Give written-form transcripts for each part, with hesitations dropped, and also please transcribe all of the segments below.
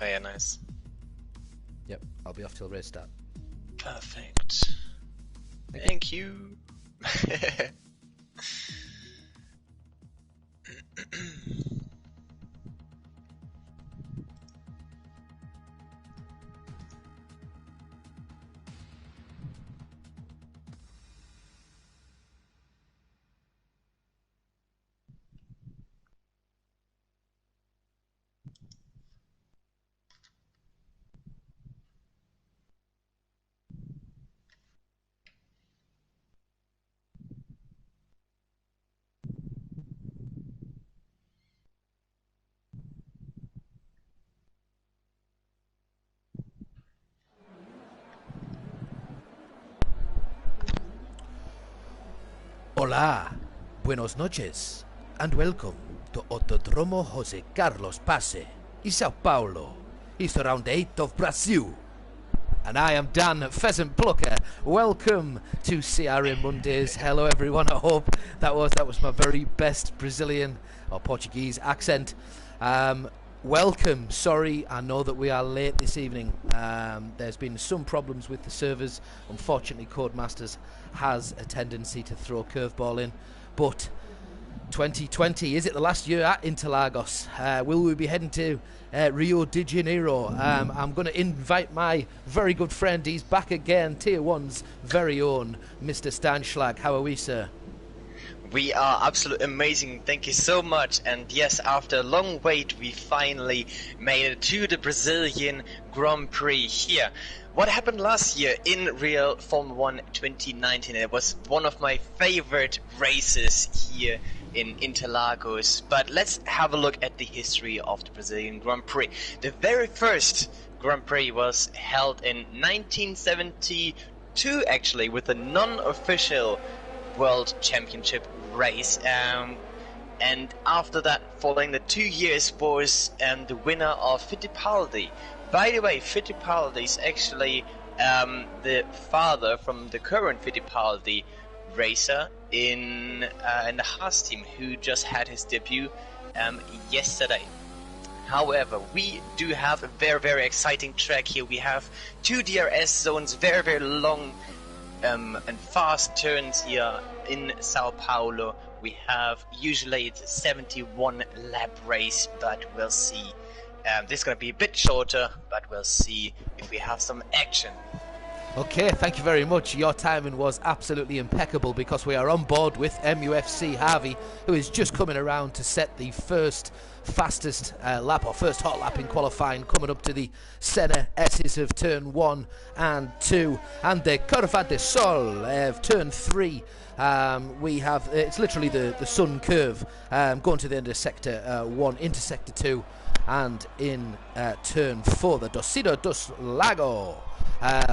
Oh yeah, nice. Yep, I'll be off till race start. Perfect. Thank you. Hola, buenos noches, and welcome to Autodromo José Carlos Pace, in Sao Paulo. It's the round 8 of Brazil. And I am Dan Pheasant Plucker. Welcome to CRA Mondays. Hello everyone, I hope that was my very best Brazilian or Portuguese accent. Welcome. Sorry, I know that we are late this evening. There's been some problems with the servers. Unfortunately, Codemasters has a tendency to throw a curveball in. But 2020, is it the last year at Interlagos? Will we be heading to Rio de Janeiro? I'm going to invite my very good friend. He's back again, Tier 1's very own Mr. Stan Schlag. How are we, sir? We are absolutely amazing, thank you so much. And yes, after a long wait, we finally made it to the Brazilian Grand Prix here. What happened last year in Real Formula 1 2019? It was one of my favorite races here in Interlagos. But let's have a look at the history of the Brazilian Grand Prix. The very first Grand Prix was held in 1972, actually, with a non-official World Championship race, and after that, following the 2 years, was the winner of Fittipaldi. By the way, Fittipaldi is actually the father from the current Fittipaldi racer in the Haas team, who just had his debut yesterday. However, we do have a very, very exciting track here. We have two DRS zones, very, very long and fast turns here in Sao Paulo. We have, usually it's a 71 lap race, but we'll see. This is going to be a bit shorter, but we'll see if we have some action. Okay, thank you very much. Your timing was absolutely impeccable, because we are on board with MUFC Harvey, who is just coming around to set the first fastest lap, or first hot lap in qualifying, coming up to the center S's of turn 1 and 2, and the Curva de Sol of turn 3. We have, it's literally the sun curve, going to the end of sector 1 into sector 2, and in turn 4, the Docido dos Lago.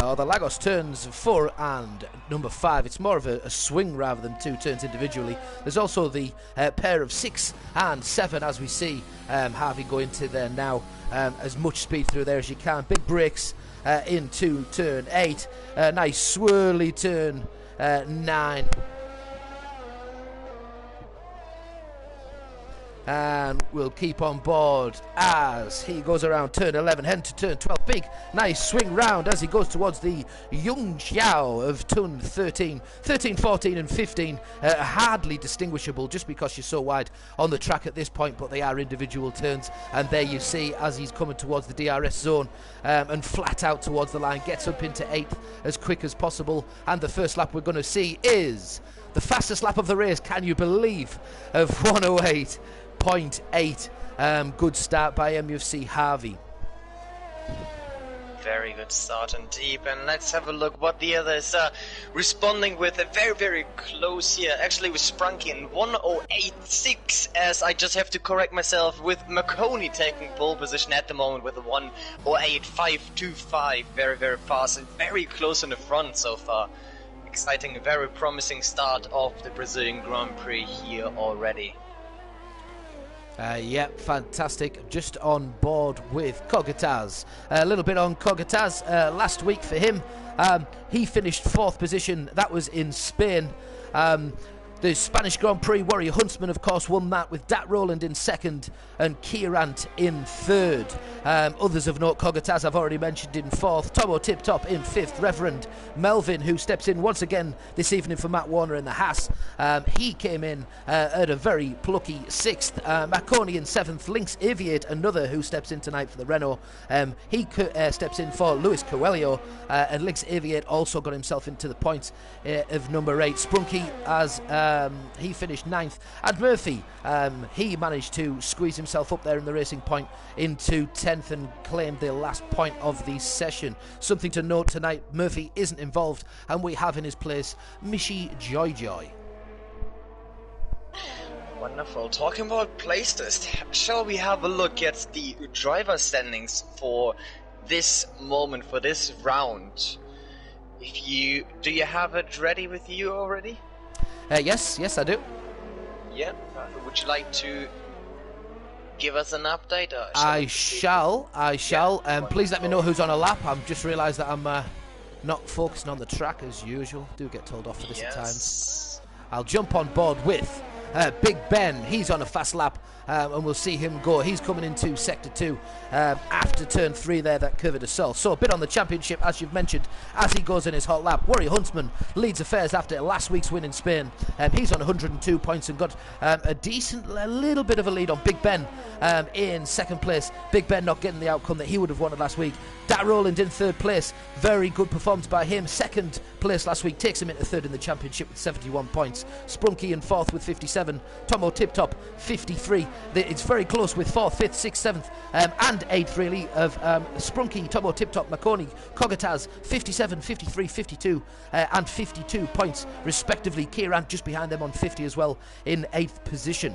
Or the Lagos turns 4 and number 5. It's more of a swing rather than two turns individually. There's also the pair of 6 and 7, as we see Harvey go into there now. As much speed through there as you can. Big brakes into turn 8. Nice swirly turn 9. And we'll keep on board as he goes around turn 11, heading to turn 12. Big, nice swing round as he goes towards the Yung Xiao of turn 13. 13, 14 and 15, hardly distinguishable just because you're so wide on the track at this point, but they are individual turns. And there you see, as he's coming towards the DRS zone and flat out towards the line, gets up into 8th as quick as possible. And the first lap we're going to see is the fastest lap of the race, can you believe, of 108.8. Good start by MUFC Harvey. Very good start indeed, and let's have a look what the others are responding with. A very, very close here. Actually, we sprung in 108.6, as I just have to correct myself, with Marconi taking pole position at the moment with a 108.525. Very, very fast and very close in the front so far. Exciting, a very promising start of the Brazilian Grand Prix here already. Yeah, fantastic. Just on board with Cogataz. A little bit on Cogataz last week for him. He finished 4th position. That was in Spain. The Spanish Grand Prix Warrior Huntsman, of course, won that with Dat Roland in second and Kierant in third. Others of note, Kogataz I've already mentioned in fourth, Tomo Tip Top in fifth, Reverend Melvin, who steps in once again this evening for Matt Warner in the Haas. He came in at a very plucky sixth. Marconi in seventh, Lynx Aviate, another who steps in tonight for the Renault. He steps in for Luis Coelho, and Lynx Aviate also got himself into the points of number 8. Sprunky as he finished 9th, and Murphy he managed to squeeze himself up there in the racing point into 10th and claimed the last point of the session. Something to note tonight, Murphy isn't involved, and we have in his place Mishi Joy. Wonderful. Talking about place list, shall we have a look at the driver standings for this moment, for this round? Do you have it ready with you already? Yes, I do. Yeah. Would you like to give us an update? Or I shall. Yeah, please let me know who's on a lap. I've just realised that I'm not focusing on the track as usual. Do get told off for this at times. I'll jump on board with Big Ben. He's on a fast lap, and we'll see him go. He's coming into sector 2 after turn 3 there, that curve de sol. So a bit on the championship, as you've mentioned, as he goes in his hot lap. Warrior Huntsman leads affairs after last week's win in Spain. He's on 102 points and got a little bit of a lead on Big Ben in second place. Big Ben not getting the outcome that he would have wanted last week. Dat Roland in third place. Very good performance by him. Second place last week takes him into third in the championship with 71 points. Sprunky in fourth with 57. Tomo Tip Top 53. It's very close with 4th, 5th, 6th, 7th and 8th really of Sprunky, Tomo Tip Top, Marconi, Kogataz 57, 53, 52 and 52 points respectively. Kieran just behind them on 50 as well in 8th position.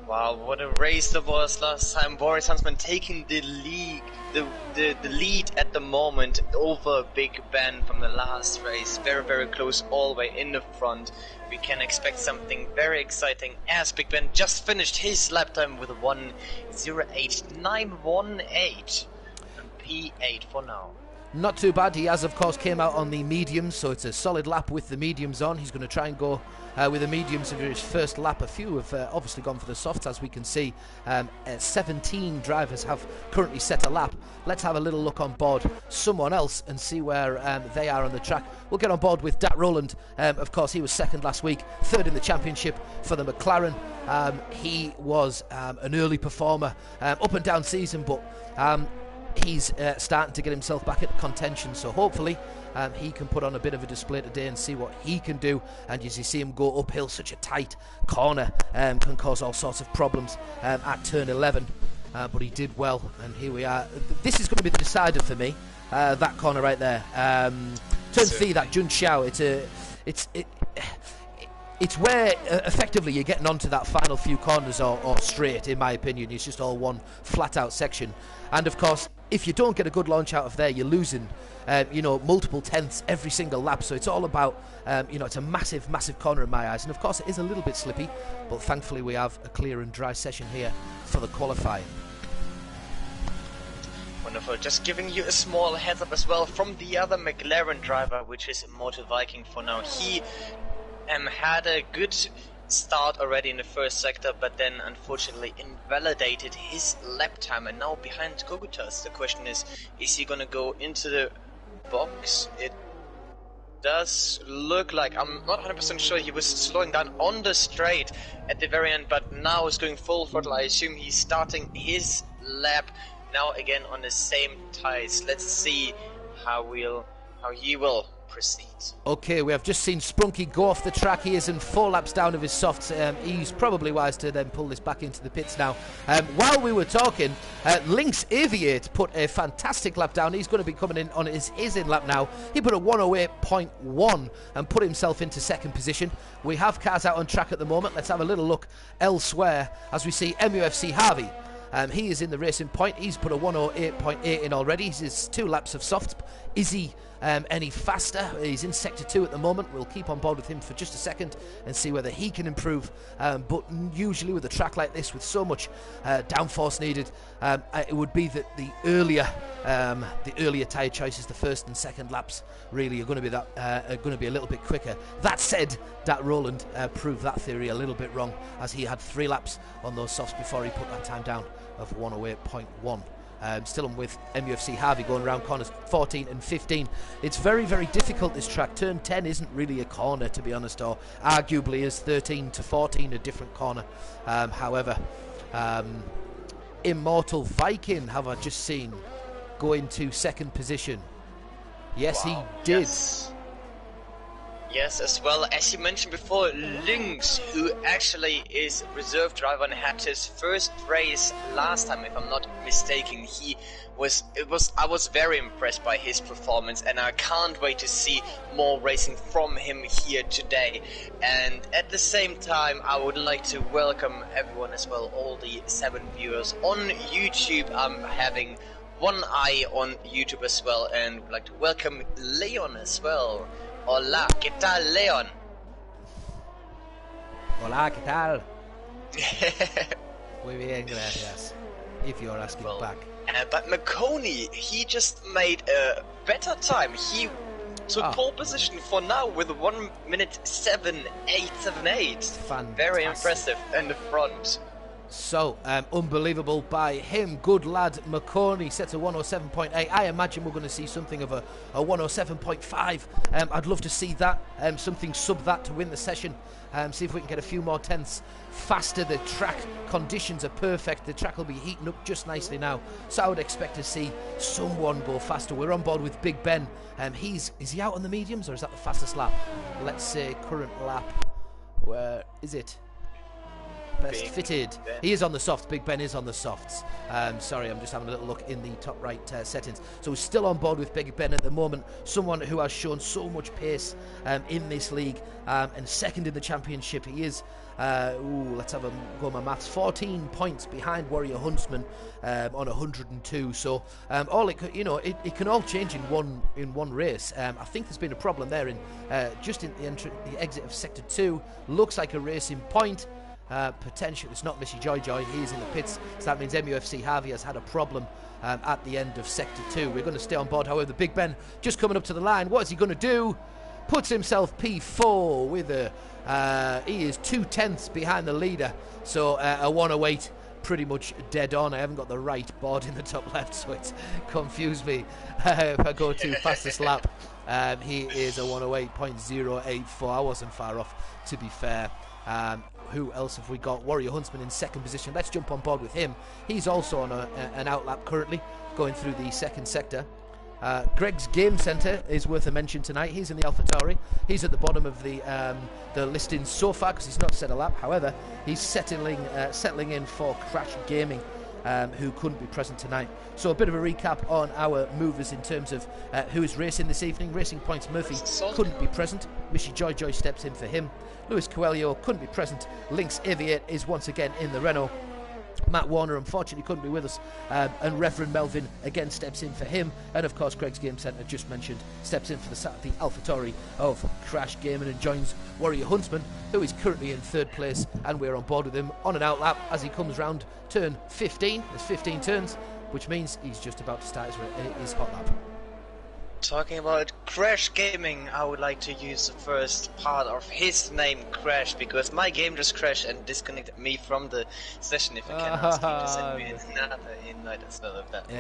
Wow, what a race there was last time. Boris Huntsman taking the lead, the lead at the moment over Big Ben from the last race. Very, very close all the way in the front. We can expect something very exciting as Big Ben just finished his lap time with a 1:08.918 and P8 for now. Not too bad. He has, of course, came out on the mediums, so it's a solid lap with the mediums on. He's going to try and go with the mediums for his first lap. A few have obviously gone for the softs, as we can see. 17 drivers have currently set a lap. Let's have a little look on board someone else and see where they are on the track. We'll get on board with Dat Roland. Of course, he was second last week, third in the championship for the McLaren. He was an early performer, up and down season, but he's starting to get himself back into contention, so hopefully he can put on a bit of a display today and see what he can do. And as you see him go uphill, such a tight corner can cause all sorts of problems at turn 11, but he did well, and here we are. This is going to be the decider for me, that corner right there. Turn 3, that Jun Xiao, it's where effectively you're getting onto that final few corners or straight, in my opinion. It's just all one flat out section, and of course if you don't get a good launch out of there, you're losing multiple tenths every single lap. So it's all about it's a massive corner in my eyes, and of course it is a little bit slippy, but thankfully we have a clear and dry session here for the qualifying. Wonderful. Just giving you a small heads up as well from the other McLaren driver, which is Motor Viking for now. He had a good start already in the first sector, but then unfortunately invalidated his lap time, and now behind Kogutas. The question is he going to go into the box? It does look like, I'm not 100% sure, he was slowing down on the straight at the very end, but now is going full throttle. I assume he's starting his lap now again on the same ties. Let's see how he will proceed. Okay, we have just seen Sprunky go off the track. He is in 4 laps down of his softs. He's probably wise to then pull this back into the pits now. While we were talking, Lynx Aviate put a fantastic lap down. He's going to be coming in on his in lap now. He put a 1:08.1 and put himself into second position. We have cars out on track at the moment. Let's have a little look elsewhere as we see MUFC Harvey. He is in the racing point. He's put a 1:08.8 in already. He's 2 laps of soft. Is he any faster? He's in sector 2 at the moment. We'll keep on board with him for just a second and see whether he can improve. But usually with a track like this, with so much downforce needed, it would be that the earlier the earlier tyre choices, the first and second laps, really are going to be a little bit quicker. That said, Dat Roland proved that theory a little bit wrong, as he had 3 laps on those softs before he put that time down of 108.1. Still on with MUFC Harvey going around corners 14 and 15. It's very, very difficult, this track. Turn 10 isn't really a corner, to be honest, or arguably is 13 to 14 a different corner. However, Immortal Viking, have I just seen, go into second position. Yes, wow, he did. Yes, as well as you mentioned before, Lynx, who actually is reserve driver and had his first race last time, if I'm not mistaken. I was very impressed by his performance, and I can't wait to see more racing from him here today. And at the same time, I would like to welcome everyone as well, all the 7 viewers on YouTube. I'm having one eye on YouTube as well, and would like to welcome Leon as well. Hola, ¿qué tal, Leon? Hola, ¿qué tal? Muy bien, gracias. If you're asking back. But McConey, he just made a better time. He took pole position for now with 1 minute 7.878. Fantastic. Very impressive in the front. So, unbelievable by him. Good lad, McConey sets a 107.8. I imagine we're going to see something of a 107.5. I'd love to see that, something sub that to win the session. See if we can get a few more tenths faster. The track conditions are perfect. The track will be heating up just nicely now. So I would expect to see someone go faster. We're on board with Big Ben. Is he out on the mediums, or is that the fastest lap? Let's say current lap. Where is it? Best fitted. He is on the softs. Big Ben is on the softs. Sorry, I'm just having a little look in the top right settings. So we're still on board with Big Ben at the moment. Someone who has shown so much pace in this league, and second in the championship. He is, let's have a go at my maths, 14 points behind Warrior Huntsman on 102. So all it could, it can all change in one race. I think there's been a problem there in just in the exit of Sector 2. Looks like a racing point. Potential. It's not Missy Joy. He's in the pits, so that means MUFC Harvey has had a problem at the end of Sector 2. We're going to stay on board. However, Big Ben just coming up to the line. What is he going to do? Puts himself P4 with he is 2 tenths behind the leader, so a 108 pretty much dead on. I haven't got the right board in the top left, so it's confused me. If I go to fastest lap, he is a 108.084. I wasn't far off, to be fair. Who else have we got? Warrior Huntsman in second position. Let's jump on board with him. He's also on an outlap currently, going through the second sector. Greg's Game Centre is worth a mention tonight. He's in the AlphaTauri. He's at the bottom of the listings so far because he's not set a lap. However, he's settling in for Crash Gaming, who couldn't be present tonight. So a bit of a recap on our movers in terms of who is racing this evening. Racing Points Murphy couldn't be present. Missy Joy steps in for him. Lewis Coelho couldn't be present. Lynx Aviate is once again in the Renault. Matt Warner unfortunately couldn't be with us, and Reverend Melvin again steps in for him, and of course Greg's Game Centre, just mentioned, steps in for the AlphaTauri of Crash Gaming and joins Warrior Huntsman, who is currently in third place, and we're on board with him on an outlap as he comes round turn 15. There's 15 turns, which means he's just about to start his hot lap. Talking about Crash Gaming, I would like to use the first part of his name, Crash, because my game just crashed and disconnected me from the session. If you can ask him to send me another invite as well, if that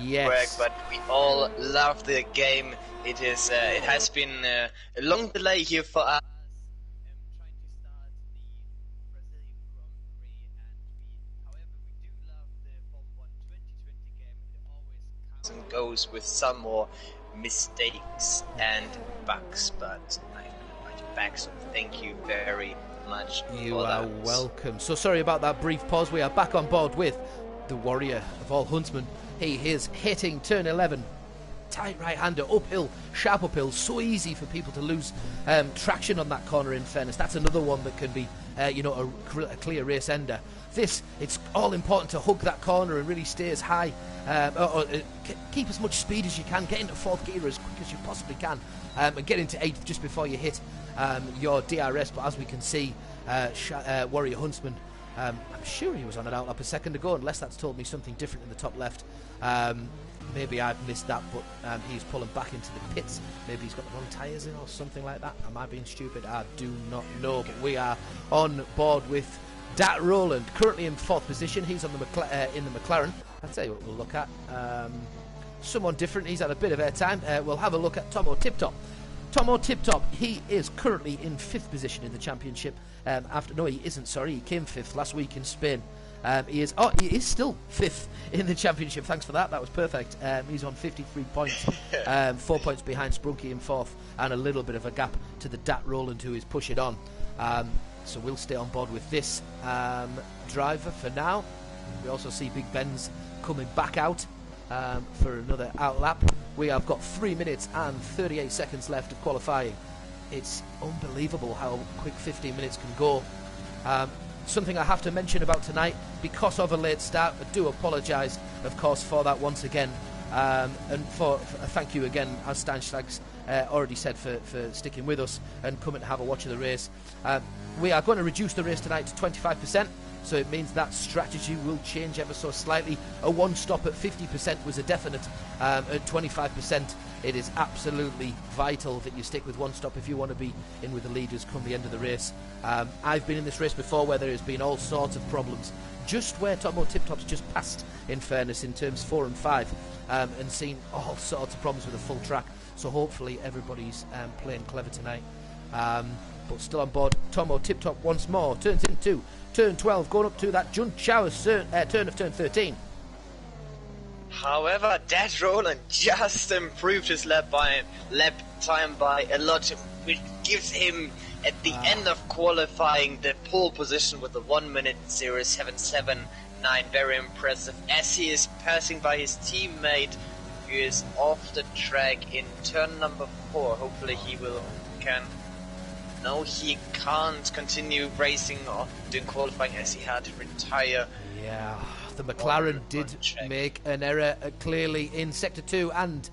yes. work. But we all love the game. It is. It has been a long delay here for us. Trying to start the Brazilian Grand Prix, however, we do love the Formula 1 2020 game. It always comes and goes with some more mistakes and bugs, but I'm invited back, so thank you very much. You are welcome. So sorry about that brief pause. We are back on board with the warrior of all huntsmen. He is hitting turn 11. Tight right-hander, uphill, sharp uphill, so easy for people to lose traction on that corner, in fairness. That's another one that can be, a clear race ender. It's all important to hug that corner and really stay as high, keep as much speed as you can, get into fourth gear as quick as you possibly can, and get into eighth just before you hit your DRS. But as we can see, Warrior Huntsman I'm sure he was on an outlap a second ago, unless that's told me something different in the top left. Maybe I've missed that, but he's pulling back into the pits. Maybe he's got the wrong tyres in or something like that. Am I being stupid? I do not know. But we are on board with Dat Roland, currently in 4th position. He's on the in the McLaren. I'll tell you what we'll look at. Someone different. He's had a bit of airtime. We'll have a look at Tomo Tiptop. Tomo Tiptop, he is currently in 5th position in the championship. No, he isn't. Sorry, he came 5th last week in Spain. He is still 5th in the championship. Thanks for that. That was perfect. He's on 53 points, 4 points behind Sprunky in 4th, and a little bit of a gap to the Dat Roland, who is pushing on. So we'll stay on board with this driver for now. We also see Big Ben's coming back out for another outlap. We have got 3 minutes and 38 seconds left of qualifying. It's unbelievable how quick 15 minutes can go. Something I have to mention about tonight, because of a late start, I do apologise, of course, for that once again. And for thank you again, as Steinschlags already said, for sticking with us and coming to have a watch of the race. We are going to reduce the race tonight to 25%, so it means that strategy will change ever so slightly. A one stop at 50% was a definite. At 25%, it is absolutely vital that you stick with one stop if you want to be in with the leaders come the end of the race. I've been in this race before where there has been all sorts of problems, just where Tomo Tiptop's just passed, in fairness, in terms 4 and 5, and seen all sorts of problems with a full track. So hopefully everybody's playing clever tonight. But still on board, Tomo Tiptop once more turns into turn 12, going up to that Jun Chao's turn of turn 13. However, Dat Roland just improved his lap time by a lot, which gives him, at the end of qualifying, the pole position with the 1:07.79. Very impressive, as he is passing by his teammate, who is off the track in turn number 4. Hopefully he can. No, he can't continue racing or doing qualifying, as he had to retire. Yeah, the McLaren did make an error clearly in Sector 2 and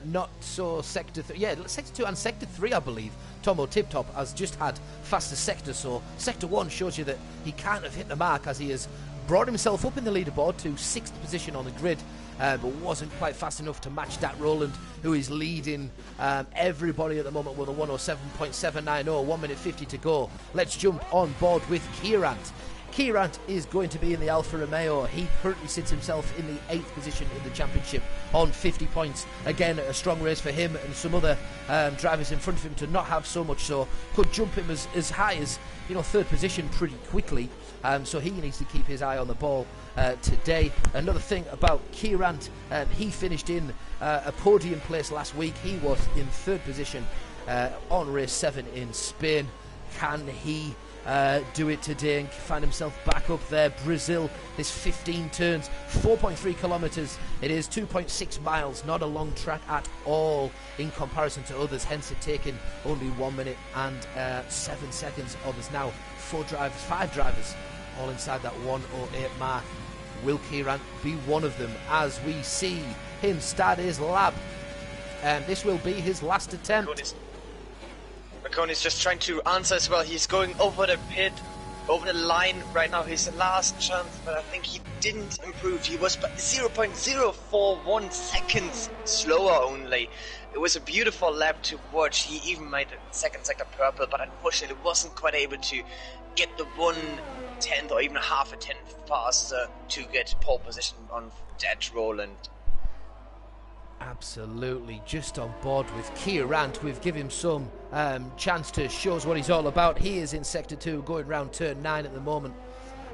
not so Sector 3. Yeah, Sector 2 and Sector 3, I believe. Tomo Tiptop has just had faster sectors, so Sector 1 shows you that he can't have hit the mark, as he has brought himself up in the leaderboard to 6th position on the grid, but wasn't quite fast enough to match Dat Roland, who is leading everybody at the moment with a 1:07.790, 1 minute 50 to go. Let's jump on board with Kierant. Kierant is going to be in the Alfa Romeo. He currently sits himself in the 8th position in the championship on 50 points. Again, a strong race for him and some other drivers in front of him to not have so much, so could jump him as high as 3rd position pretty quickly. So he needs to keep his eye on the ball today. Another thing about Kierant, he finished in a podium place last week. He was in 3rd position on race 7 in Spain. Can he do it today and find himself back up there? Brazil, this 15 turns, 4.3 kilometres. It is 2.6 miles, not a long track at all in comparison to others, hence it taking only 1 minute and 7 seconds. Others now 5 drivers, all inside that 1:08 mark. Will Kierant be one of them as we see him start his lap? And this will be his last attempt. Marconi's just trying to answer as well. He's going over the over the line right now. His last chance, but I think he didn't improve. He was 0.041 seconds slower only. It was a beautiful lap to watch. He even made a second sector purple, but unfortunately wasn't quite able to get the 1/10 or even half a tenth faster to get pole position on Dat Roland. Absolutely, just on board with Kierant. We've given him some chance to show us what he's all about. He is in Sector 2, going round turn 9 at the moment.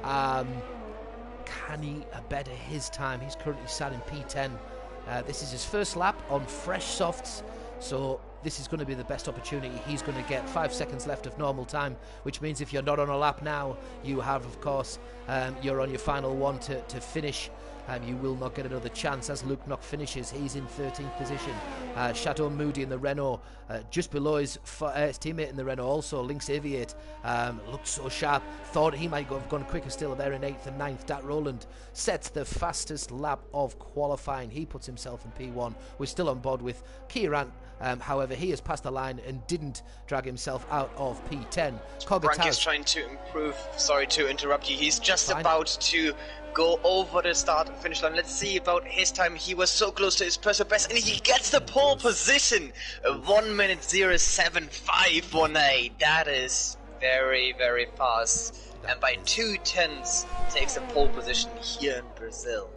Can he better his time? He's currently sat in P10. This is his first lap on fresh softs, so this is going to be the best opportunity he's going to get. 5 seconds left of normal time, which means if you're not on a lap now, you have, of course, you're on your final one to finish you will not get another chance as Luke Knock finishes. He's in 13th position. Shadow Moody in the Renault, just below his teammate in the Renault, also Lynx Aviate, looked so sharp. Thought he might have gone quicker still there in 8th and 9th. Dat Roland sets the fastest lap of qualifying. He puts himself in P1. We're still on board with Kieran. However, he has passed the line and didn't drag himself out of P10. Frank is trying to improve. Sorry to interrupt you. He's just about to go over the start and finish line. Let's see about his time. He was so close to his personal best, and he gets the pole position. 1 minute 07.518. That is very, very fast. And by 2/10 takes the pole position here in Brazil.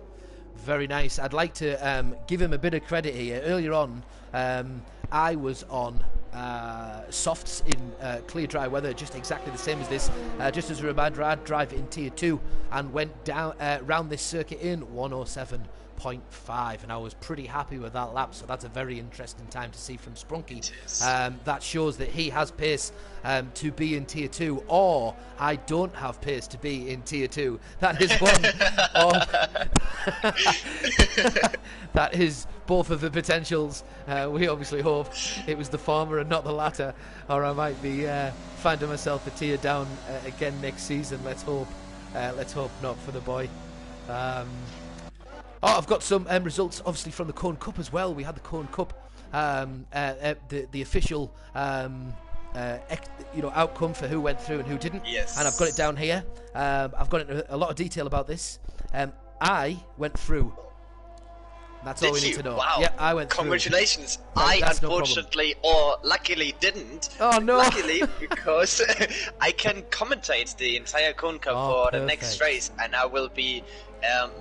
Very nice. I'd like to give him a bit of credit here. Earlier on, I was on softs in clear dry weather, just exactly the same as this. Just as a reminder, I'd drive in Tier 2 and went down round this circuit in 107.5, and I was pretty happy with that lap, so that's a very interesting time to see from Sprunky. That shows that he has pace to be in Tier 2, or I don't have pace to be in Tier 2. That is one of that is both of the potentials. We obviously hope it was the former and not the latter, or I might be finding myself a tier down again next season. Let's hope not for the boy. I've got some results obviously from the Cone Cup as well. We had the Cone Cup, the official outcome for who went through and who didn't. Yes. And I've got it down here. I've got a lot of detail about this. I went through. That's all we need to know. Wow. Yeah, I went Congratulations. through. I unfortunately, or luckily, didn't. Oh no! Luckily, because I can commentate the entire Cone Cup for the next race, and I will be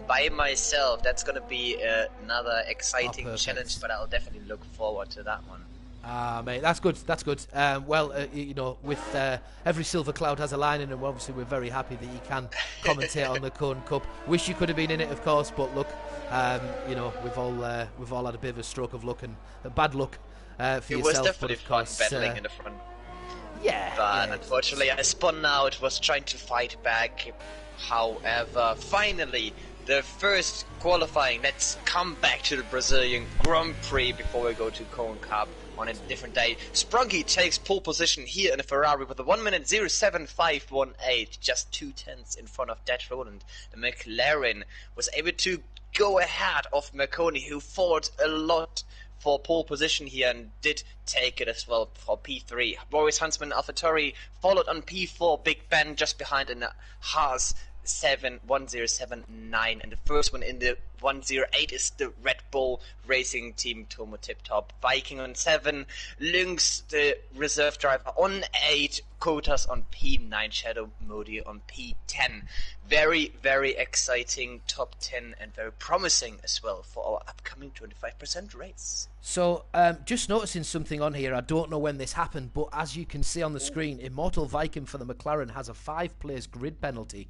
by myself. That's going to be another exciting challenge, but I'll definitely look forward to that one. Mate, that's good. That's good. With every silver cloud has a lining, and obviously we're very happy that you can commentate on the Cone Cup. Wish you could have been in it, of course, but look, we've all had a bit of a stroke of luck and bad luck for yourself. It was definitely fun battling in the front. Yeah. But unfortunately, I spun out. Was trying to fight back. However, finally, the first qualifying. Let's come back to the Brazilian Grand Prix before we go to Cone Cup on a different day. Sprunky takes pole position here in a Ferrari with a 1 minute 07.518, just 2/10 in front of Dat Roland. The McLaren was able to go ahead of Marconi, who fought a lot for pole position here and did take it as well for P3. Boris Huntsman AlphaTauri followed on P4, Big Ben just behind in the Haas 1079, and the first one in the 108 is the Red Bull Racing Team Tomo Tip Top. Viking on 7, Lynx the reserve driver on 8, Kotas on P9, Shadow Modi on P10. Very, very exciting top 10 and very promising as well for our upcoming 25% race. So, just noticing something on here. I don't know when this happened, but as you can see on the screen, Immortal Viking for the McLaren has a 5-place grid penalty.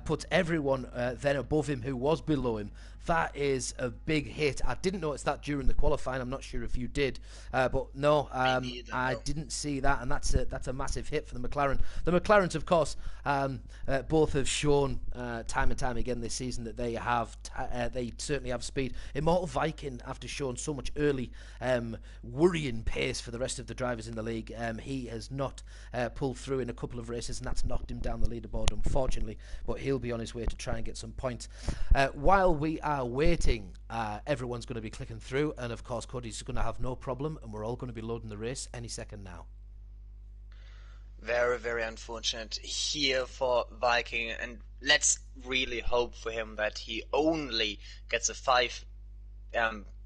Puts everyone then above him who was below him. That is a big hit. I didn't notice that during the qualifying. I'm not sure if you did, but no, I didn't see that, and that's a massive hit for the McLaren. The McLarens, of course, both have shown time and time again this season that they certainly have speed. Immortal Viking, after showing so much early worrying pace for the rest of the drivers in the league, he has not pulled through in a couple of races, and that's knocked him down the leaderboard, unfortunately. But he'll be on his way to try and get some points. While we are waiting, everyone's going to be clicking through, and of course Cody's going to have no problem, and we're all going to be loading the race any second now. Very, very unfortunate here for Viking, and let's really hope for him that he only gets a 5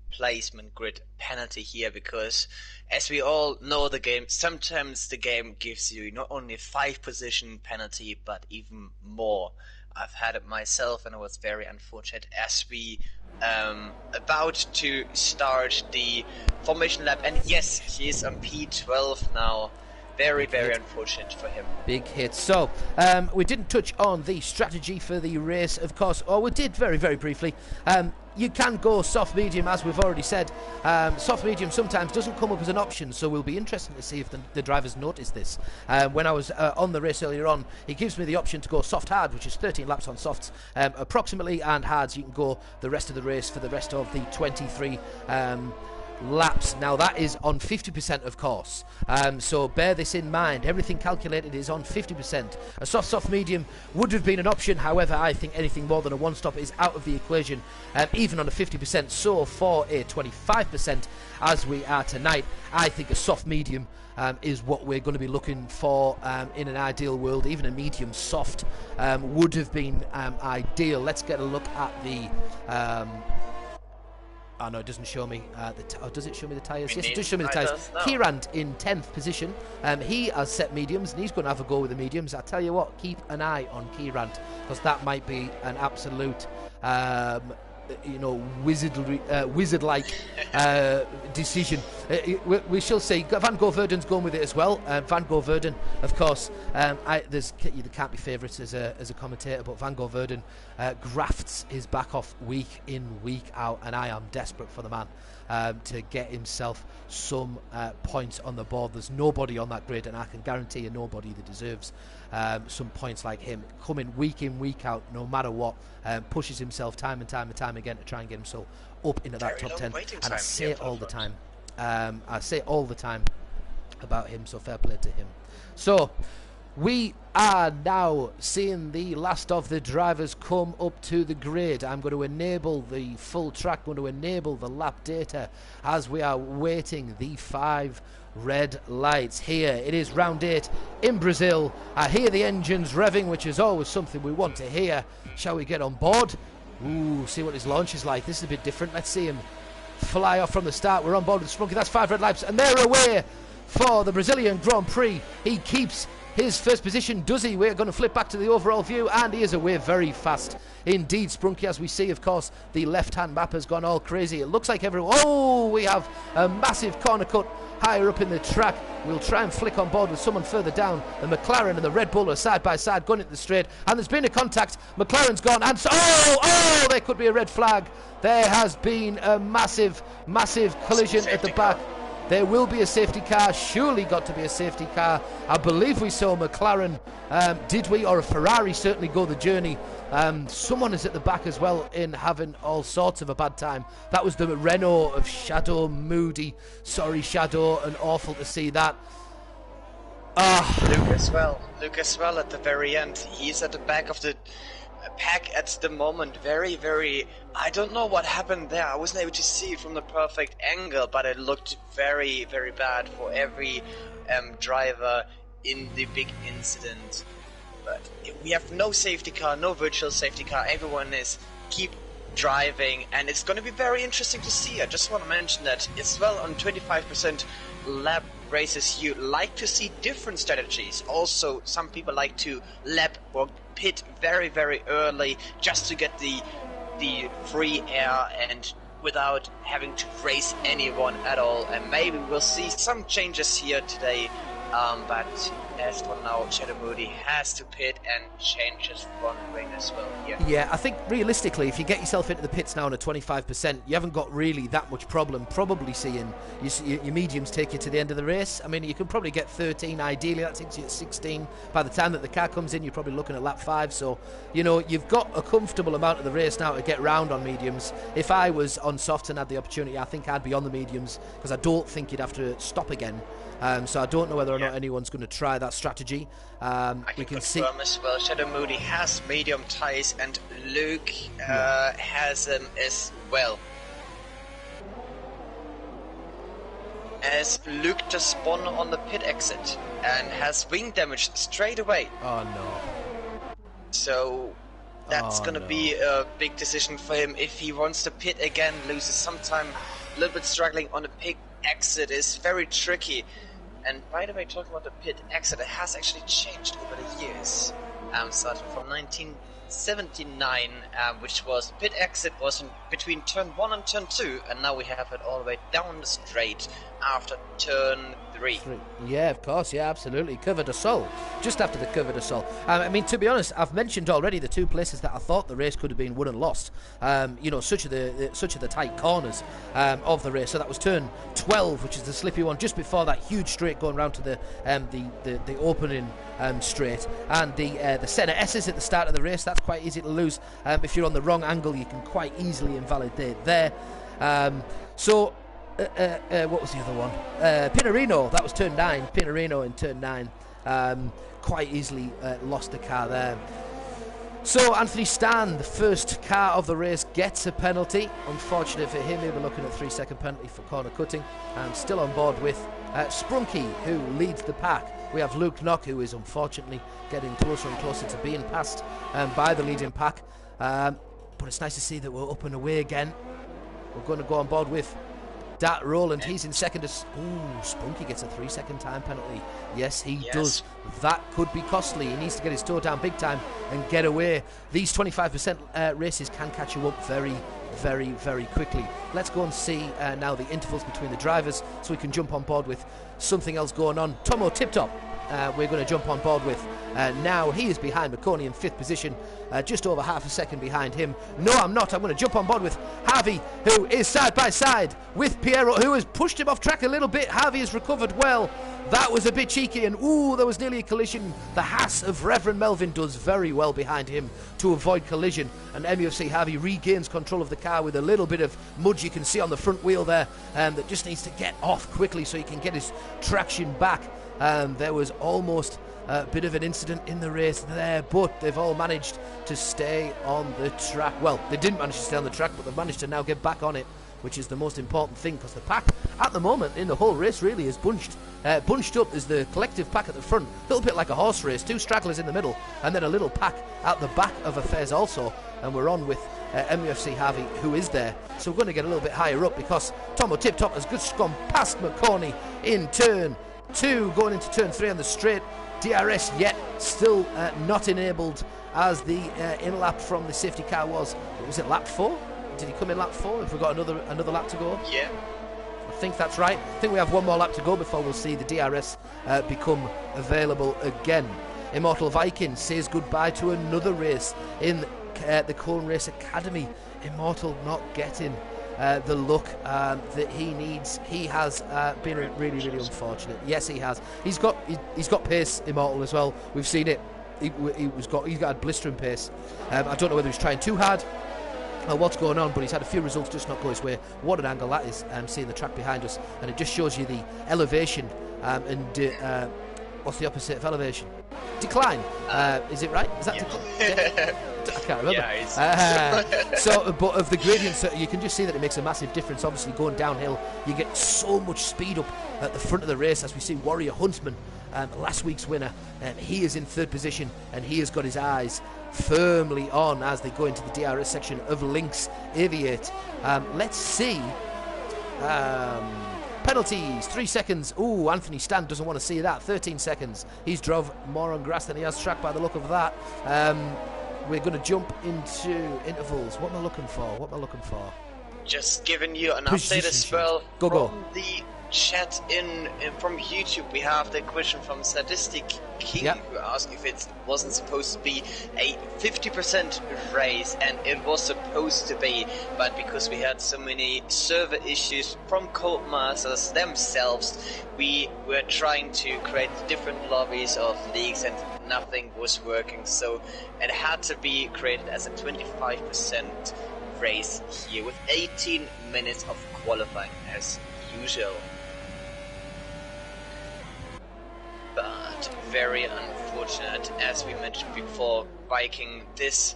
placement grid penalty here, because as we all know the game, sometimes the game gives you not only a 5 position penalty but even more. I've had it myself, and it was very unfortunate as we about to start the formation lap, and yes, he is on P12 now. Very, very unfortunate for him. Big hit. So, we didn't touch on the strategy for the race, of course, or we did very, very briefly. you can go soft medium, as we've already said. Soft medium sometimes doesn't come up as an option, so we'll be interested to see if the drivers notice this. When I was on the race earlier on, he gives me the option to go soft hard, which is 13 laps on softs approximately, and hards you can go the rest of the race for the rest of the 23 laps. Now that is on 50% of course, so bear this in mind. Everything calculated is on 50%. A soft medium would have been an option, however I think anything more than a one stop is out of the equation, even on a 50%. So for a 25% as we are tonight, I think a soft medium is what we're going to be looking for in an ideal world. Even a medium soft would have been ideal. Let's get a look at the oh no, it doesn't show me does it show me the tyres? Yes, it does show me the tyres. No. Kierant in 10th position. He has set mediums, and he's going to have a go with the mediums. I tell you what, keep an eye on Kierant, because that might be an absolute wizard-like decision. We shall see. Van Goverden's going with it as well. Van Goverden, of course, there can't be favourites as a commentator, but Van Goverden grafts his back off week in, week out, and I am desperate for the man to get himself some points on the board. There's nobody on that grid, and I can guarantee you nobody that deserves some points like him, coming week in, week out, no matter what, pushes himself time and time again to try and get himself up into that top 10. And I say it all the time. I say all the time about him, so fair play to him. So we are now seeing the last of the drivers come up to the grid. I'm going to enable the full track, I'm going to enable the lap data as we are waiting the 5 red lights. Here it is, round 8 in Brazil. I hear the engines revving, which is always something we want to hear. Shall we get on board? Ooh, see what his launch is like. This is a bit different. Let's see him fly off from the start. We're on board with Spunky. That's 5 red lights, and they're away for the Brazilian Grand Prix. He keeps his first position, does he? We're going to flip back to the overall view, and he is away very fast indeed, Sprunky. As we see, of course, the left-hand map has gone all crazy. It looks like everyone... Oh, we have a massive corner cut higher up in the track. We'll try and flick on board with someone further down. The McLaren and the Red Bull are side by side going into the straight, and there's been a contact. McLaren's gone, and there could be a red flag. There has been a massive collision at the back. There will be a safety car, surely got to be a safety car. I believe we saw McLaren, did we? Or a Ferrari certainly go the journey. Someone is at the back as well in having all sorts of a bad time. That was the Renault of Shadow Moody. Sorry, Shadow, and awful to see that. Luke as well at the very end. He's at the back of the pack at the moment. Very I don't know what happened there. I wasn't able to see it from the perfect angle, but it looked very bad for every driver in the big incident. But we have no safety car, no virtual safety car. Everyone is keep driving, and it's going to be very interesting to see. I just want to mention that as well, on 25% lap races you like to see different strategies. Also, some people like to lap or pit very early just to get the free air and without having to race anyone at all. And maybe we'll see some changes here today, but as for now, Shadow Moody has to pit and change his front wing as well here. Yeah, I think realistically, if you get yourself into the pits now on a 25%, you haven't got really that much problem probably seeing your mediums take you to the end of the race. I mean, you could probably get 13 ideally, that takes you at 16. By the time that the car comes in, you're probably looking at lap 5, so you know you've got a comfortable amount of the race now to get round on mediums. If I was on softs and had the opportunity, I think I'd be on the mediums, because I don't think you'd have to stop again. So I don't know whether or not anyone's going to try that strategy. We can see as well. Shadow Moody has medium tyres, and Luke has them as well. As Luke just spun on the pit exit and has wing damage straight away. Oh no! So that's gonna be a big decision for him if he wants to pit again. Loses some time, a little bit struggling on the pit exit is very tricky. And by the way, talking about the pit exit, it has actually changed over the years. Starting from 79, which was pit exit was between turn 1 and turn 2, and now we have it all the way down the straight after turn 3. Yeah, of course, yeah, absolutely. Cover de Sol, just after the Cover de Sol. I mean, to be honest, I've mentioned already the two places that I thought the race could have been won and lost. You know, such are the tight corners of the race. So that was turn 12, which is the slippy one, just before that huge straight going round to the opening straight, and the centre S's at the start of the race. That's quite easy to lose. If you're on the wrong angle, you can quite easily invalidate there. What was the other one? Pinarino, that was turn 9. Pinarino in turn 9. Quite easily lost the car there. So Anthony Stan, the first car of the race, gets a penalty. Unfortunate for him, we're looking at a 3-second penalty for corner cutting. And still on board with Sprunky, who leads the pack. We have Luke Knock, who is unfortunately getting closer and closer to being passed by the leading pack. But it's nice to see that we're up and away again. We're going to go on board with Dat Roland. He's in second. Spunky gets a 3-second time penalty. Yes, he does. That could be costly. He needs to get his toe down big time and get away. These 25% races can catch you up very, very, very quickly. Let's go and see now the intervals between the drivers so we can jump on board with something else going on. Tomo Tiptop, we're going to jump on board with now. He is behind McConey in 5th position, just over half a second behind him. No, I'm not. I'm going to jump on board with Harvey, who is side by side with Piero, who has pushed him off track a little bit. Harvey has recovered well. That was a bit cheeky, and there was nearly a collision. The Haas of Reverend Melvin does very well behind him to avoid collision, and MUFC Harvey regains control of the car with a little bit of mud you can see on the front wheel there, that just needs to get off quickly so he can get his traction back. There was almost a bit of an incident in the race there, but they've all managed to stay on the track. Well, they didn't manage to stay on the track, but they've managed to now get back on it, which is the most important thing, because the pack at the moment in the whole race really is bunched up as the collective pack at the front, a little bit like a horse race, 2 stragglers in the middle and then a little pack at the back of affairs also, and we're on with MUFC Harvey, who is there. So we're going to get a little bit higher up because Tomo Tiptop has just gone past McCorney in turn 2, going into turn 3 on the straight. DRS yet still not enabled, as the in-lap from the safety car was it lap 4? Did he come in lap 4? Have we got another lap to go? Yeah. I think that's right. I think we have one more lap to go before we'll see the DRS become available again. Immortal Viking says goodbye to another race in the Cone Race Academy. Immortal not getting the look that he needs. He has been really, really unfortunate. Yes, he has. He's got pace, Immortal, as well. We've seen it. He's got blistering pace. I don't know whether he's trying too hard or what's going on, but he's had a few results just not go his way. What an angle that is, seeing the track behind us, and it just shows you the elevation what's the opposite of elevation? Decline. Is it right? Is that decline? I can't remember. Yeah, but of the gradients, you can just see that it makes a massive difference. Obviously, going downhill, you get so much speed up at the front of the race, as we see Warrior Huntsman, last week's winner. He is in 3rd position, and he has got his eyes firmly on as they go into the DRS section of Lynx Aviate. Let's see. Penalties, 3 seconds. Anthony Stan doesn't want to see that. 13 seconds. He's drove more on grass than he has track by the look of that. We're going to jump into intervals. What am I looking for? Just giving you an update as well go. The chat from YouTube. We have the question from Sadistic King, who asked if it wasn't supposed to be a 50% race, and it was supposed to be, but because we had so many server issues from Codemasters themselves, we were trying to create different lobbies of leagues and nothing was working, so it had to be created as a 25% race here with 18 minutes of qualifying as usual. But very unfortunate, as we mentioned before, Viking this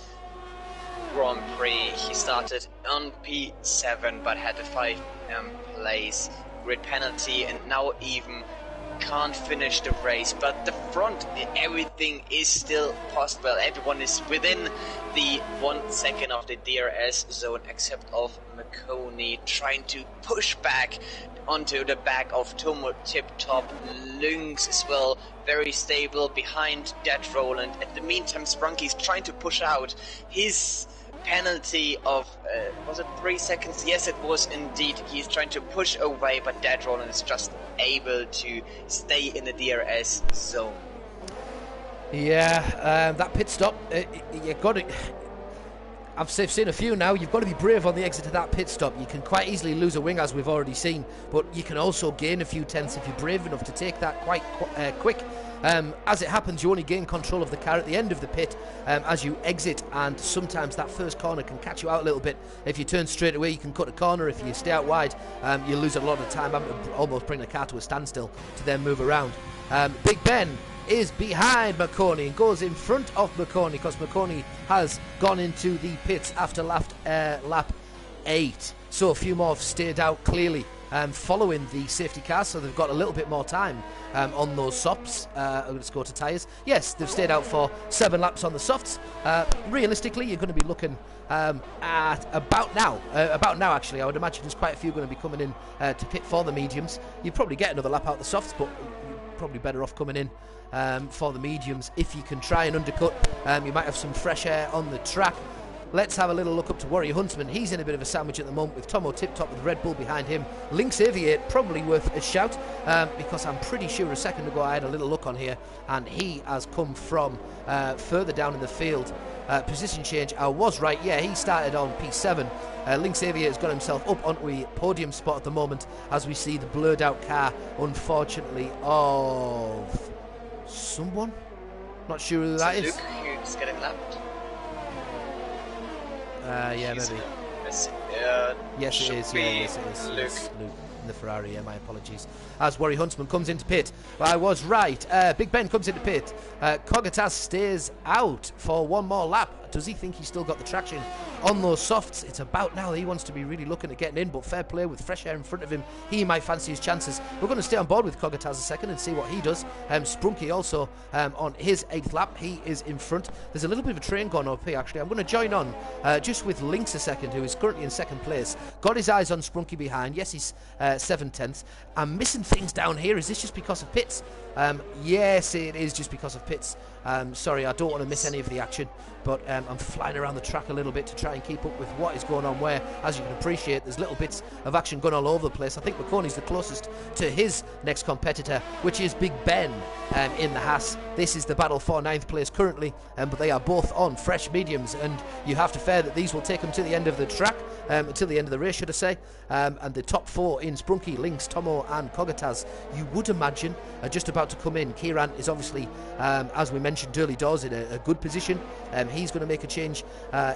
Grand Prix, he started on P7 but had a 5th place grid penalty, and now even can't finish the race, but the front, everything is still possible. Everyone is within the 1 second of the DRS zone, except of McConey trying to push back onto the back of Tomo Tip Top. Lynx as well, very stable behind Dead Roland. At the meantime, Sprunky's trying to push out his penalty of, was it 3 seconds? Yes, it was indeed. He's trying to push away, but Dead Roland is just able to stay in the DRS zone. Yeah, that pit stop, you got to... I've seen a few now. You've got to be brave on the exit of that pit stop. You can quite easily lose a wing, as we've already seen, but you can also gain a few tenths if you're brave enough to take that quite quick. As it happens, you only gain control of the car at the end of the pit as you exit, and sometimes that first corner can catch you out a little bit. If you turn straight away, you can cut a corner. If you stay out wide, you lose a lot of time, almost bring the car to a standstill to then move around. Big Ben is behind McConey and goes in front of McConey because McConey has gone into the pits after lap 8. So a few more have stayed out clearly following the safety car, so they've got a little bit more time on those softs. Let's go to tyres. Yes, they've stayed out for 7 laps on the softs. Realistically, you're going to be looking at about now actually. I would imagine there's quite a few going to be coming in to pit for the mediums. You'd probably get another lap out the softs, but you're probably better off coming in for the mediums if you can try and undercut. You might have some fresh air on the track. Let's have a little look up to Warrior Huntsman. He's in a bit of a sandwich at the moment with Tomo Tip Top with Red Bull behind him. Lynx Aviate, probably worth a shout, because I'm pretty sure a second ago I had a little look on here and he has come from further down in the field. Position change, I was right, yeah, he started on P7. Lynx Aviate has got himself up onto a podium spot at the moment as we see the blurred out car, unfortunately, of someone. Not sure who that is. Luke, who's getting lapped. Yeah, maybe. Yes, it is. Yeah, yes, it is. Luke. Yes, Luke in the Ferrari. Yeah, my apologies. As Warrior Huntsman comes into pit, I was right. Big Ben comes into pit. Kogatas stays out for one more lap. Does he think he's still got the traction on those softs? It's about now that he wants to be really looking at getting in, but fair play with fresh air in front of him. He might fancy his chances. We're going to stay on board with Kogatas a second and see what he does. Sprunky also on his 8th lap. He is in front. There's a little bit of a train going up here, actually. I'm going to join on just with Lynx a second, who is currently in 2nd place. Got his eyes on Sprunky behind. Yes, he's 7/10. I'm missing things down here. Is this just because of pits? Yes, it is just because of pits. Sorry, I don't want to miss any of the action, but I'm flying around the track a little bit to try and keep up with what is going on where. As you can appreciate, there's little bits of action going all over the place. I think McConey's the closest to his next competitor, which is Big Ben in the Haas. This is the battle for 9th place currently, but they are both on fresh mediums, and you have to fear that these will take them to the end of the track, until the end of the race, should I say. And the top 4 in Sprunky, Lynx, Tomo and Kogatas, you would imagine, are just about to come in. Kieran is obviously, as we mentioned early doors, in a good position. He's going to make a change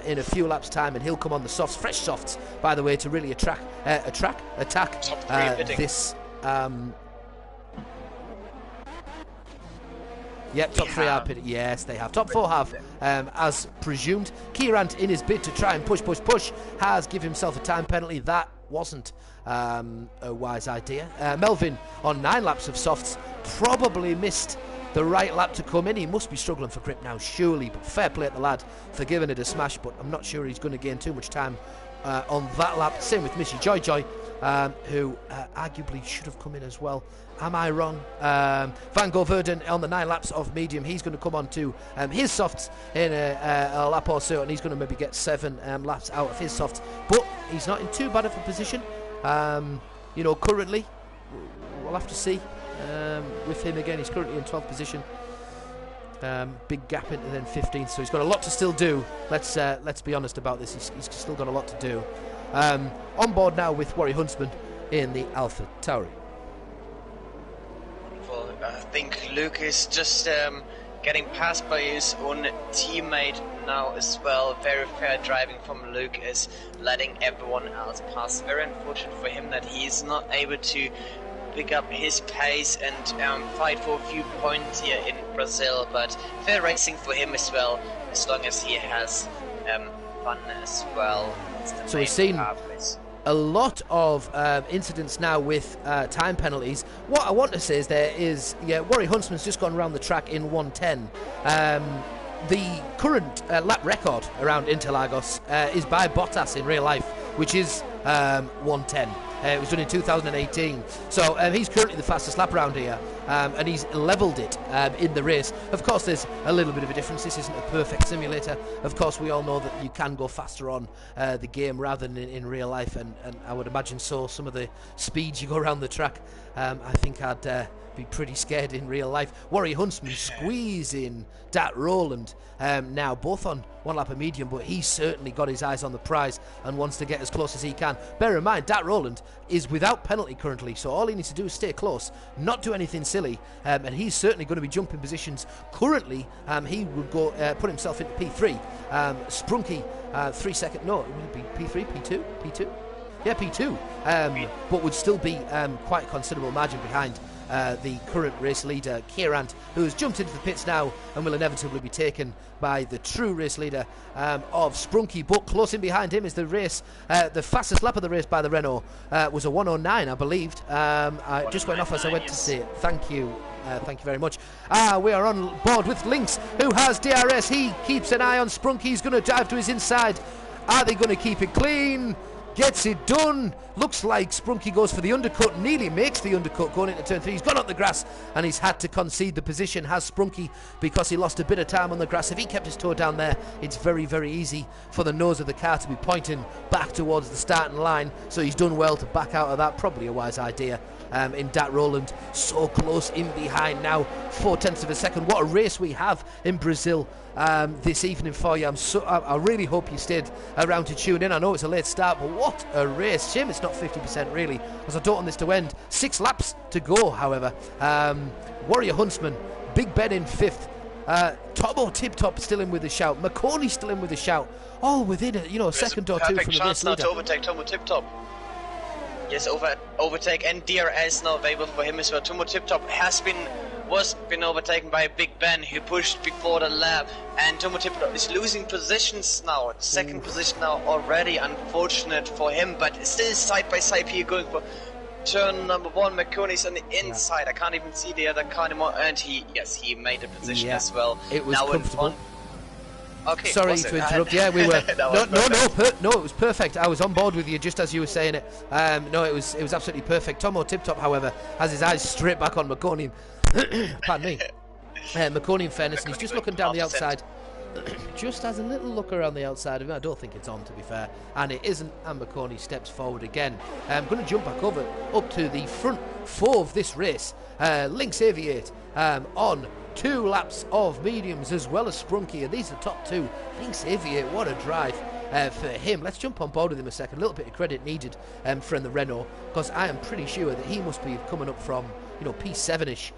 in a few laps time, and he'll come on the softs, fresh softs, by the way, to really attack this. Yep, top 3 are pitted. Yes, they have. Top 4 have, as presumed. Kieran, in his bid to try and push, has given himself a time penalty. That wasn't a wise idea. Melvin, on 9 laps of softs, probably missed the right lap to come in. He must be struggling for grip now, surely, but fair play at the lad for giving it a smash, but I'm not sure he's going to gain too much time on that lap. Same with Missy Joy, who arguably should have come in as well. Am I wrong? Van Gogh Verden on the 9 laps of medium. He's going to come on to his softs in a lap or so, and he's going to maybe get 7 laps out of his softs. But he's not in too bad of a position. Currently, we'll have to see with him again. He's currently in 12th position. Big gap into then 15th, so he's got a lot to still do. Let's be honest about this. He's still got a lot to do. On board now with Warrior Huntsman in the Alpha Tauri. Well, I think Luke is just getting passed by his own teammate now as well. Very fair driving from Luke, is letting everyone else pass. Very unfortunate for him that he's not able to pick up his pace and fight for a few points here in Brazil, but fair racing for him as well, as long as he has fun as well. So we've seen a lot of incidents now with time penalties. What I want to say is Warwick Huntsman's just gone around the track in 1:10. The current lap record around Interlagos is by Bottas in real life, which is 1:10. It was done in 2018. So he's currently the fastest lap round here, and he's levelled it in the race. Of course, there's a little bit of a difference. This isn't a perfect simulator. Of course, we all know that you can go faster on the game rather than in real life, and I would imagine so. Some of the speeds you go around the track, I think I'd be pretty scared in real life. Warwick Huntsman squeezing Dat Roland now, both on one lap of medium, but he's certainly got his eyes on the prize and wants to get as close as he can. Bear in mind, Dat Roland is without penalty currently, so all he needs to do is stay close, not do anything silly, and he's certainly going to be jumping positions. Currently, he would go put himself into P3. Sprunky, 3 second, no, it would be P3, P2? Yeah, P2, but would still be quite a considerable margin behind the current race leader, CRA Round, who has jumped into the pits now and will inevitably be taken by the true race leader of Sprunky. But close in behind him is the race, the fastest lap of the race by the Renault was a 1:09, I believed. I just went off as I went to see it. Thank you. Thank you very much. We are on board with Lynx, who has DRS. He keeps an eye on Sprunky. He's going to dive to his inside. Are they going to keep it clean? Gets it done. Looks like Sprunky goes for the undercut. Nearly makes the undercut going into turn 3. He's gone up the grass and he's had to concede the position, has Sprunky, because he lost a bit of time on the grass. If he kept his toe down there, it's very, very easy for the nose of the car to be pointing back towards the starting line. So he's done well to back out of that. Probably a wise idea. In Dat Roland, so close in behind now, 0.4 of a second. What a race we have in Brazil this evening for you. I really hope you stayed around to tune in. I know it's a late start, but what a race. Shame it's not 50% really, because I don't want this to end. 6 laps to go, however. Warrior Huntsman, Big Ben in 5th. Tomo Tip Top still in with a shout. McConey still in with a shout. All within a second or two from the race leader. To overtake Tomo Tip Top. Yes, overtake and DRS now available for him as well. Tomo Tip Top was been overtaken by Big Ben, who pushed before the lap, and Tomo Tip Top is losing positions now. Second position now already, unfortunate for him, but still side by side here going for turn number 1. McConey's on the inside. I can't even see the other car anymore, and he made the position as well. It was now comfortable. Okay, sorry to interrupt. Yeah, we were. No, it was perfect. I was on board with you just as you were saying it. No, it was absolutely perfect. Tomo Tip Top, however, has his eyes straight back on McConey. Pardon me. McConey, in fairness, and he's just looking down the outside. Just has a little look around the outside of him. I don't think it's on, to be fair, and it isn't. And McConey steps forward again. I'm going to jump back up to the front 4 of this race. Lynx Aviate on 2 laps of mediums as well as Sprunky, and these are the top 2. Lynx Aviate, what a drive for him. Let's jump on board with him a second. A little bit of credit needed from the Renault, because I am pretty sure that he must be coming up from P7ish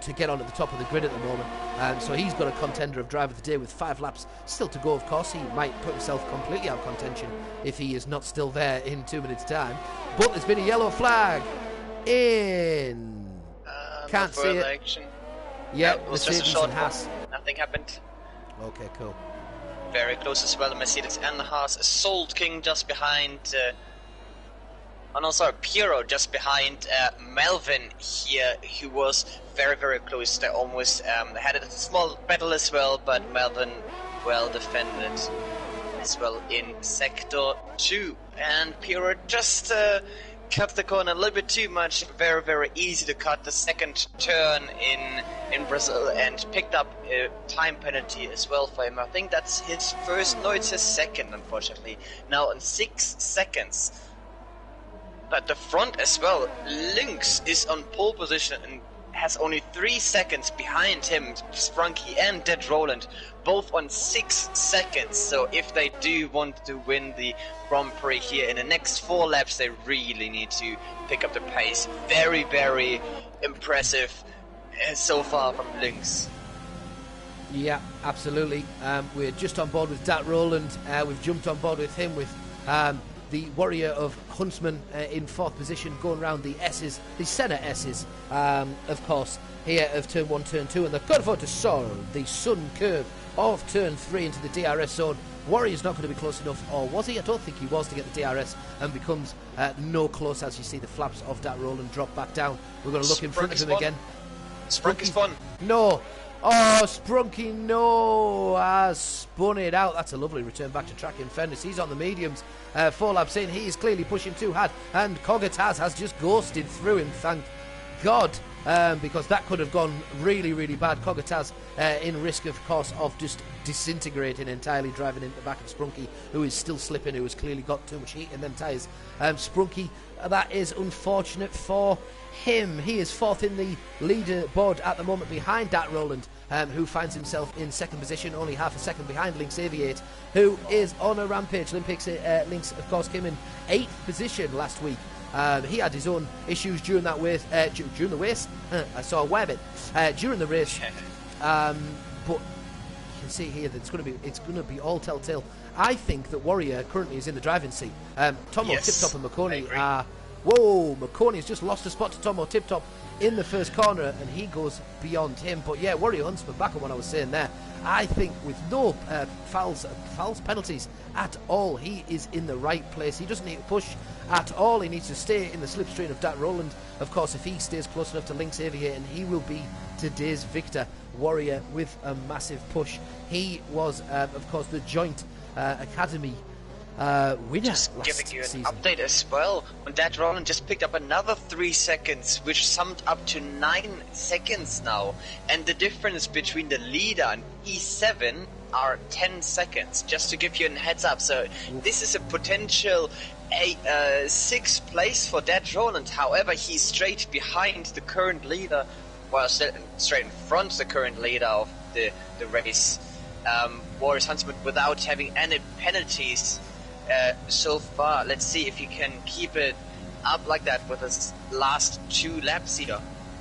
to get on at the top of the grid at the moment. So he's got a contender of driver of the day with 5 laps still to go. Of course, he might put himself completely out of contention if he is not still there in 2 minutes' time. But there's been a yellow flag in. Can't see it. Action. Yeah, it was Mercedes just a short and Haas. Nothing happened. Okay, cool. Very close as well. Mercedes and Haas. Sold King just behind. Piero just behind Melvin here, who was very, very close. They almost had a small battle as well, but Melvin well defended as well in sector 2. And Piero just cut the corner a little bit too much. Very, very easy to cut the second turn in Brazil, and picked up a time penalty as well for him. I think that's his first. No, it's his second, unfortunately. Now in 6 seconds. But the front as well. Lynx is on pole position and has only 3 seconds behind him, Sprunky and Dat Roland, both on 6 seconds. So if they do want to win the Grand Prix here in the next 4 laps, they really need to pick up the pace. Very, very impressive so far from Lynx. Yeah, absolutely. We're just on board with Dat Roland. We've jumped on board with him with the Warrior of Huntsman in 4th position, going around the S's, the centre S's, of course, here of turn 1, turn 2, and they've got to Sorrel, the sun curve of turn 3 into the DRS zone. Warrior's not going to be close enough, or was he? I don't think he was, to get the DRS, and becomes no close as you see the flaps of that Roland drop back down. We're going to look in front of him again. Sprunk is fun. No. Oh, Sprunky, no, has spun it out. That's a lovely return back to track, in fairness. He's on the mediums. 4 laps in, he is clearly pushing too hard, and Kogataz has just ghosted through him, thank God, because that could have gone really, really bad. Kogataz in risk, of course, of just disintegrating entirely, driving into the back of Sprunky, who is still slipping, who has clearly got too much heat in them tyres. Sprunky, that is unfortunate for him. He is 4th in the leaderboard at the moment, behind Dat Roland, who finds himself in 2nd position, only half a second behind Lynx Aviate, who is on a rampage. Lynx, of course, came in 8th position last week. He had his own issues during that race. During the race, I saw a web it during the race. But you can see here that it's going to be all telltale. I think that Warrior currently is in the driving seat. Tomo, Tip Top, and McConey are. Whoa, McConey has just lost a spot to Tomo Tip Top in the first corner, and he goes beyond him. But yeah, Warrior Huntsman, back on what I was saying there. I think with no fouls penalties at all, he is in the right place. He doesn't need to push at all. He needs to stay in the slipstream of Dat Roland. Of course, if he stays close enough to Lynx Aviator, and he will be today's victor. Warrior with a massive push. He was, of course, the joint academy winner. Just giving you an season. update as well. When Dat Roland just picked up another 3 seconds, which summed up to 9 seconds now. And the difference between the leader and P7 are 10 seconds. Just to give you a heads up. So this is a potential 6th place for Dat Roland. However, he's straight behind the current leader, well, straight in front of the current leader of the race, Warriors Huntsman, without having any penalties so far. Let's see if he can keep it up like that with his last 2 laps here.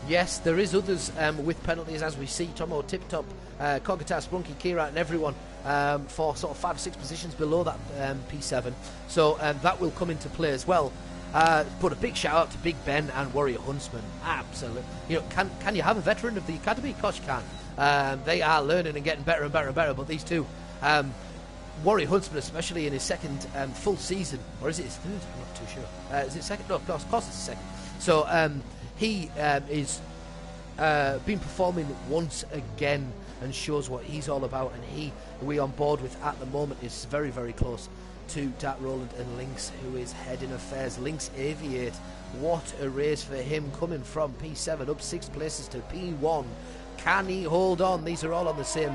Yes, there is others with penalties, as we see. Tomo, Tip Top, Kogatas, Sprunky, Kira, and everyone for sort of 5 or 6 positions below that P7. So that will come into play as well. But a big shout out to Big Ben and Warrior Huntsman. Absolutely. You know, can you have a veteran of the academy? Of course you can. They are learning and getting better and better and better. But these two, Warrior Huntsman, especially in his 2nd full season, or is it his 3rd? I'm not too sure. Is it 2nd? No, of course it's his 2nd. So he is been performing once again and shows what he's all about. And we on board with at the moment is very, very close to Dat Roland and Lynx, who is heading affairs. Lynx Aviate, what a race for him, coming from P7 up 6 places to P1. Can he hold on? These are all on the same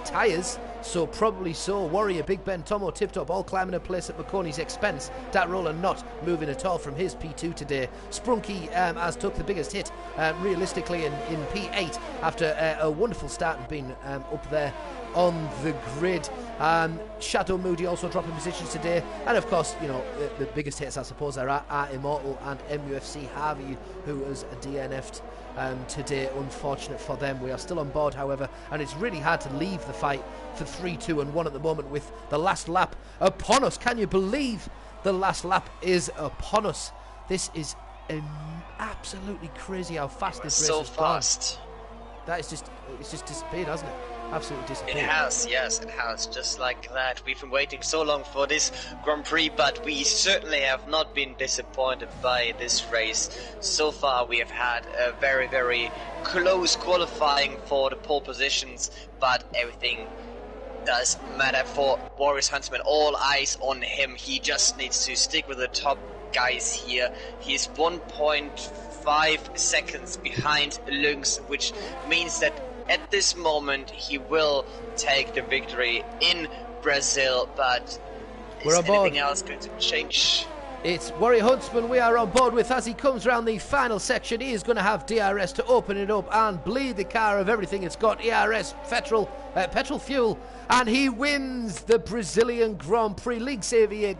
tyres, so probably so. Warrior, Big Ben, Tomo, Tip Top all climbing a place at McConey's expense. Dat Roland not moving at all from his P2 today. Sprunky has took the biggest hit realistically in P8 after a wonderful start and being up there on the grid. Shadow Moody also dropping positions today, and of course, you know, the biggest hits I suppose are Immortal and MUFC Harvey, who was DNF'd today. Unfortunate for them. We are still on board, however, and it's really hard to leave the fight for 3, 2 and 1 at the moment with the last lap upon us. Can you believe the last lap is upon us? This is absolutely crazy how fast this race has gone. That is it's just disappeared, hasn't it? Absolutely disappeared. It has, yes, it has. Just like that. We've been waiting so long for this Grand Prix, but we certainly have not been disappointed by this race. So far, we have had a very, very close qualifying for the pole positions, but everything does matter for Warriors Huntsman. All eyes on him. He just needs to stick with the top guys here. He's 1.5 seconds behind Lynx, which means that at this moment he will take the victory in Brazil, but is anything else going to change? It's Warrior Huntsman we are on board with as he comes around the final section. He is going to have DRS to open it up and bleed the car of everything it's got. ERS, petrol fuel, and he wins the Brazilian Grand Prix. Lynx Aviate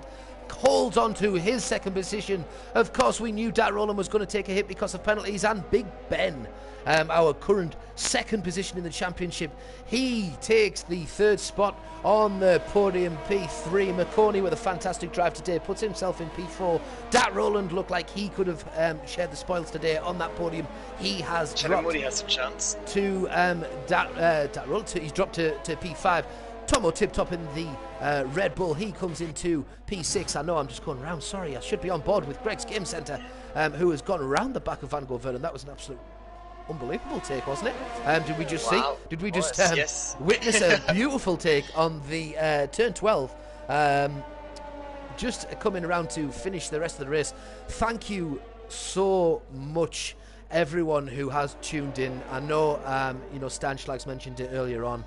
holds on to his second position. Of course, we knew Dat Rowland was going to take a hit because of penalties, and Big Ben, our current second position in the championship, he takes the third spot on the podium. P3, McConey with a fantastic drive today puts himself in P4. Dat Rowland looked like he could have shared the spoils today on that podium. He has dropped has a chance to Dat Rowland. He's dropped to P5. Tomo tip-top in the Red Bull. He comes into P6. I know I'm just going round. Sorry, I should be on board with Greg's Game Centre, who has gone around the back of Van Gogh Vernon. That was an absolute unbelievable take, wasn't it? Did we just see? Did we just yes. witness a beautiful take on the turn 12? Just coming around to finish the rest of the race. Thank you so much, everyone who has tuned in. I know, Stan Schlags mentioned it earlier on.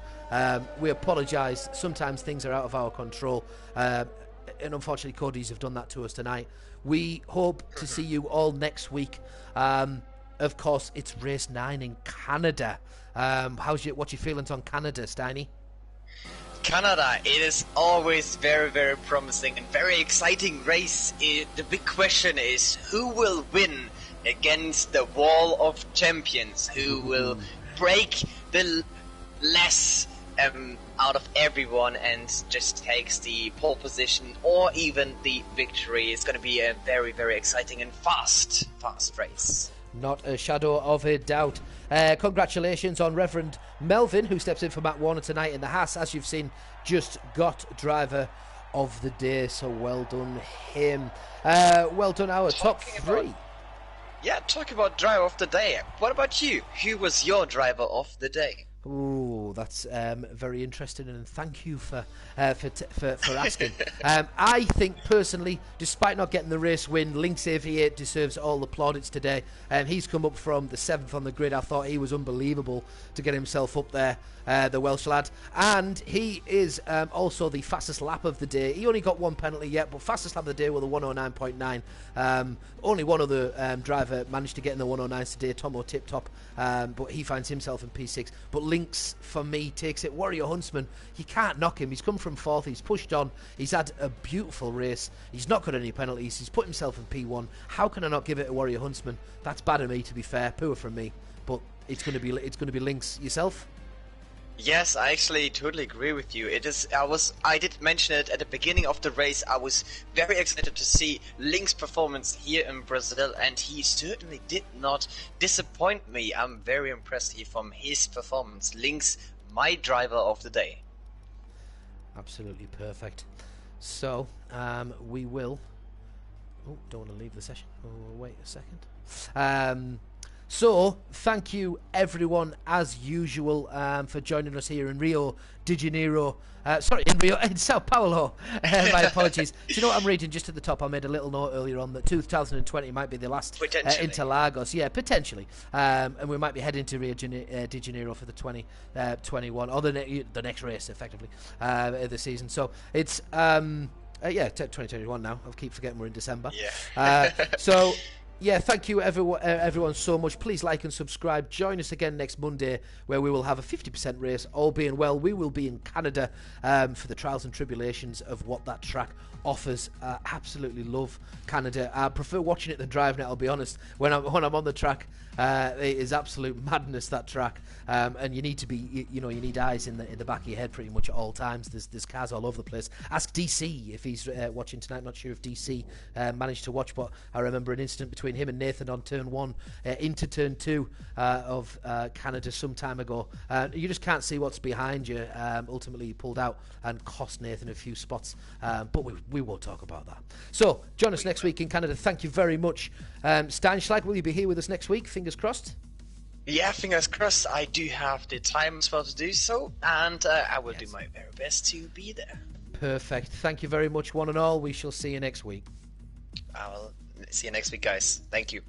We apologise. Sometimes things are out of our control. And unfortunately, Cody's have done that to us tonight. We hope to see you all next week. Of course, it's race 9 in Canada. What's your feelings on Canada, Steiny? Canada, it is always very, very promising and very exciting race. The big question is, who will win against the wall of champions? Who will break the less out of everyone and just takes the pole position or even the victory? It's going to be a very, very exciting and fast race. Not a shadow of a doubt. Congratulations on Reverend Melvin, who steps in for Matt Warner tonight in the Haas. As you've seen, just got driver of the day, so well done him. Well done our top 3. Talk about driver of the day. What about you? Who was your driver of the day? Ooh, that's very interesting, and thank you for asking. I think personally, despite not getting the race win, Lynx AV8 deserves all the plaudits today. He's come up from the 7th on the grid. I thought he was unbelievable to get himself up there, the Welsh lad, and he is also the fastest lap of the day. He only got one penalty yet, but fastest lap of the day with a 109.9. Only one other driver managed to get in the 109s today, Tomo Tip-Top, but he finds himself in P6. But Lynx, for me, takes it. Warrior Huntsman, you can't knock him. He's come from 4th, he's pushed on, he's had a beautiful race, he's not got any penalties, he's put himself in P1. How can I not give it to Warrior Huntsman? That's bad of me, to be fair, poor from me, but it's going to be Lynx. Yourself? Yes, I actually totally agree with you. I did mention it at the beginning of the race. I was very excited to see Lynx's performance here in Brazil, and he certainly did not disappoint me. I'm very impressed here from his performance. Lynx, my driver of the day. Absolutely perfect. So, we will... Oh, don't want to leave the session. Oh, wait a second. So, thank you everyone, as usual, for joining us here in Rio de Janeiro. In Sao Paulo. My apologies. Do you know what I'm reading just at the top? I made a little note earlier on that 2020 might be the last Interlagos. Yeah, potentially. And we might be heading to Rio de Janeiro for the 2021, or the next race, effectively, of the season. So, it's... 2021 now. I'll keep forgetting we're in December. Yeah. Yeah, thank you everyone so much. Please like and subscribe. Join us again next Monday, where we will have a 50% race. All being well, we will be in Canada for the trials and tribulations of what that track offers. Absolutely love Canada. I prefer watching it than driving it, I'll be honest. When I'm on the track, it is absolute madness, that track. And you need to be, you need eyes in the back of your head pretty much at all times. There's cars all over the place. Ask DC if he's watching tonight. Not sure if DC managed to watch, but I remember an incident between him and Nathan on turn 1 into turn 2 of Canada some time ago. You just can't see what's behind you. Ultimately, he pulled out and cost Nathan a few spots, but we won't talk about that. So, join us next week in Canada. Thank you very much. Stan Schlag, will you be here with us next week? Fingers crossed. Yeah, fingers crossed. I do have the time as well to do so, and I will do my very best to be there. Perfect. Thank you very much, one and all. We shall see you next week. I will see you next week, guys. Thank you.